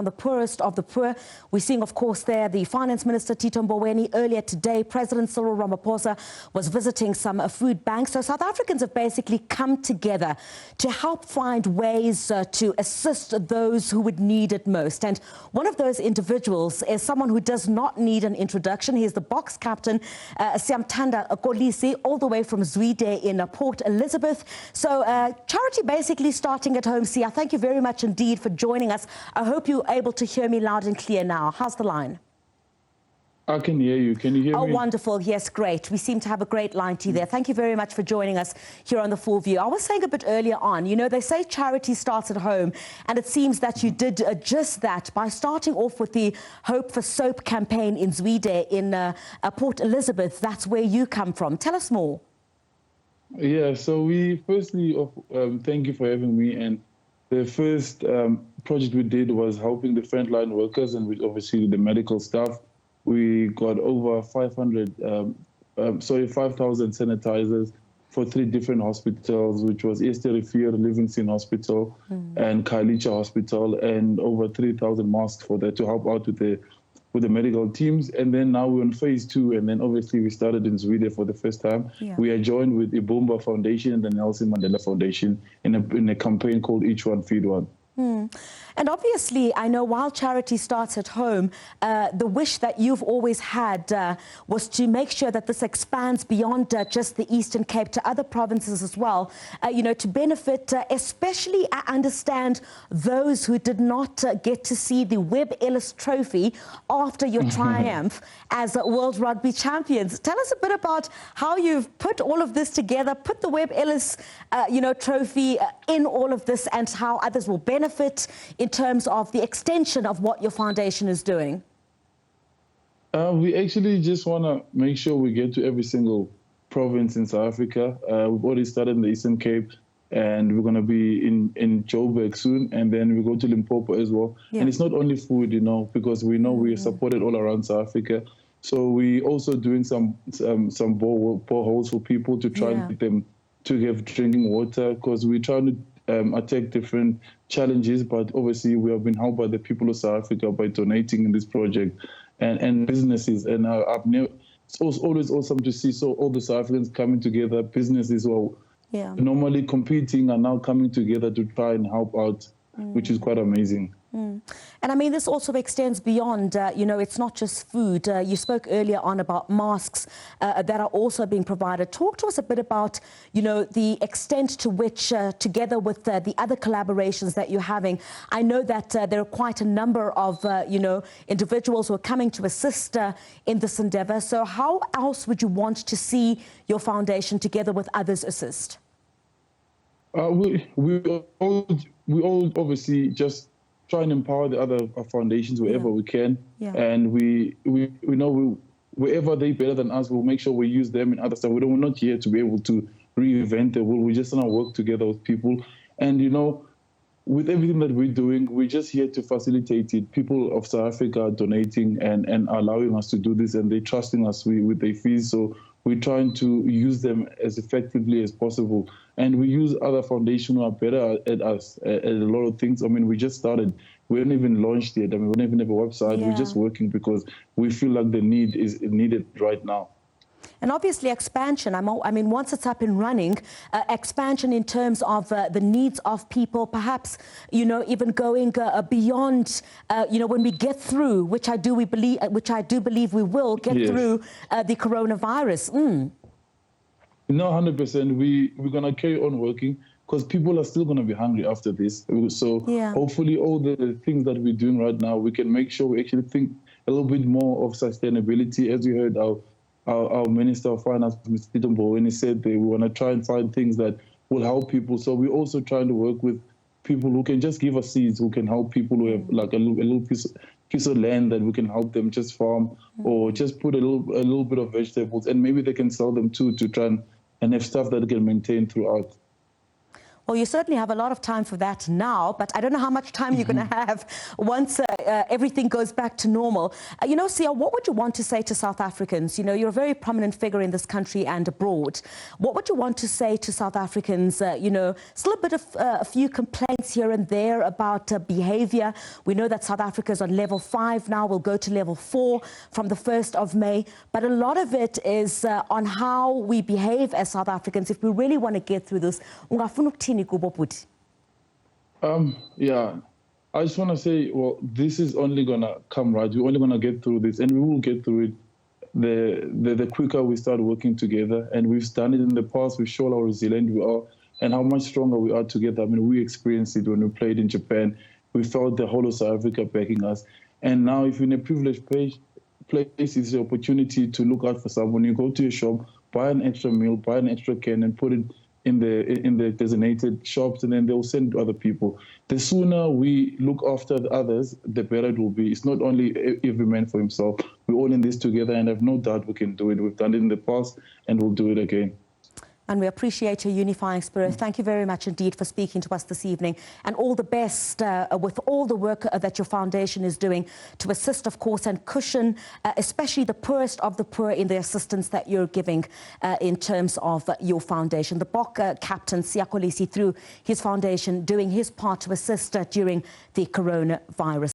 on the poorest of the poor. We're seeing, of course, there the Finance Minister, Tito Mboweni. Earlier today, President Cyril Ramaphosa was visiting some food banks. So South Africans have basically come together to help find ways to assist those who would need it most. And one of those individuals is someone who does not need an introduction. He is the Boks Captain, Siamtanda Kolisi, all the way from Zwide in Port Elizabeth. So charity basically starting at home. Sia, thank you very much indeed for joining us. I hope you're able to hear me loud and clear now. How's the line? I can hear you. Can you hear me? Oh, wonderful. Yes, great. We seem to have a great line to you there. Thank you very much for joining us here on The Full View. I was saying a bit earlier on, you know, they say charity starts at home, and it seems that you did just that by starting off with the Hope for Soap campaign in Zwide in Port Elizabeth. That's where you come from. Tell us more. Yeah, so we firstly, thank you for having me. And the first project we did was helping the frontline workers and with obviously the medical staff. We got over 5,000 sanitizers for 3 different hospitals, which was Easter Rivier, Livingston Hospital, and Khayelitsha Hospital, and over 3,000 masks for that to help out with the medical teams. And then now we're on phase 2, and then obviously we started in Sweden for the first time. Yeah. We are joined with the Ibumba Foundation and the Nelson Mandela Foundation in a campaign called Each One Feed One. And obviously, I know while charity starts at home, the wish that you've always had was to make sure that this expands beyond just the Eastern Cape to other provinces as well, you know, to benefit, especially, I understand, those who did not get to see the Webb Ellis Trophy after your triumph as World Rugby Champions. Tell us a bit about how you've put all of this together, put the Webb Ellis, you know, trophy in all of this, and how others will benefit in terms of the extension of what your foundation is doing. We actually just want to make sure we get to every single province in South Africa. We've already started in the Eastern Cape, and we're going to be in Joburg soon, and then we go to Limpopo as well. Yeah. And it's not only food, you know, because we know we are supported all around South Africa. So we also doing some boreholes for people to try and get them to have drinking water, because we're trying to attack different challenges, but obviously we have been helped by the people of South Africa by donating in this project and businesses. And it's always awesome to see all the South Africans coming together. Businesses who are normally competing are now coming together to try and help out, which is quite amazing. And I mean, this also extends beyond, you know, it's not just food. You spoke earlier on about masks that are also being provided. Talk to us a bit about, you know, the extent to which, together with the other collaborations that you're having, I know that there are quite a number of, you know, individuals who are coming to assist in this endeavor. So how else would you want to see your foundation together with others assist? We all obviously just try and empower the other foundations wherever we can. Yeah. And we know wherever they're better than us, we'll make sure we use them in other stuff. We're not here to be able to reinvent the wheel. We just want to work together with people. And, you know, with everything that we're doing, we're just here to facilitate it. People of South Africa are donating and allowing us to do this, and they're trusting us with their fees. So we're trying to use them as effectively as possible. And we use other foundations who are better at us at a lot of things. I mean, we just started. We haven't even launched yet. I mean, we don't even have a website. We're just working because we feel like the need is needed right now. And obviously expansion, I mean, once it's up and running, expansion in terms of the needs of people, perhaps, you know, even going beyond, you know, when we get through, which I do believe we will get through the coronavirus. No, 100%. We're going to carry on working because people are still going to be hungry after this. So hopefully all the things that we're doing right now, we can make sure we actually think a little bit more of sustainability. As you heard, our Minister of Finance, Mr. Tito Mboweni, said we want to try and find things that will help people. So we're also trying to work with people who can just give us seeds, who can help people who have like a little piece of land that we can help them just farm or just put a little bit of vegetables, and maybe they can sell them too to try and have stuff that they can maintain throughout. Well, you certainly have a lot of time for that now, but I don't know how much time you're going to have once everything goes back to normal. You know, Sia, what would you want to say to South Africans? You know, you're a very prominent figure in this country and abroad. What would you want to say to South Africans? You know, still a bit of a few complaints here and there about behavior. We know that South Africa is on level 5 now. We'll go to level 4 from the 1st of May. But a lot of it is on how we behave as South Africans. If we really want to get through this, yeah, I just want to say, well, this is only going to come right. We're only going to get through this, and we will get through it the quicker we start working together. And we've done it in the past. We've shown how resilient we are and how much stronger we are together. I mean, we experienced it when we played in Japan. We felt the whole of South Africa backing us. And now if you're in a privileged place, it's the opportunity to look out for someone. You go to your shop, buy an extra meal, buy an extra can, and put it in the designated shops, and then they'll send to other people. The sooner we look after the others, the better it will be. It's not only every man for himself. We're all in this together, and I have no doubt we can do it. We've done it in the past, and we'll do it again. And we appreciate your unifying spirit. Thank you very much indeed for speaking to us this evening, and all the best with all the work that your foundation is doing to assist, of course, and cushion especially the poorest of the poor in the assistance that you're giving in terms of your foundation. The Boks Captain, Kolisi, through his foundation, doing his part to assist during the coronavirus.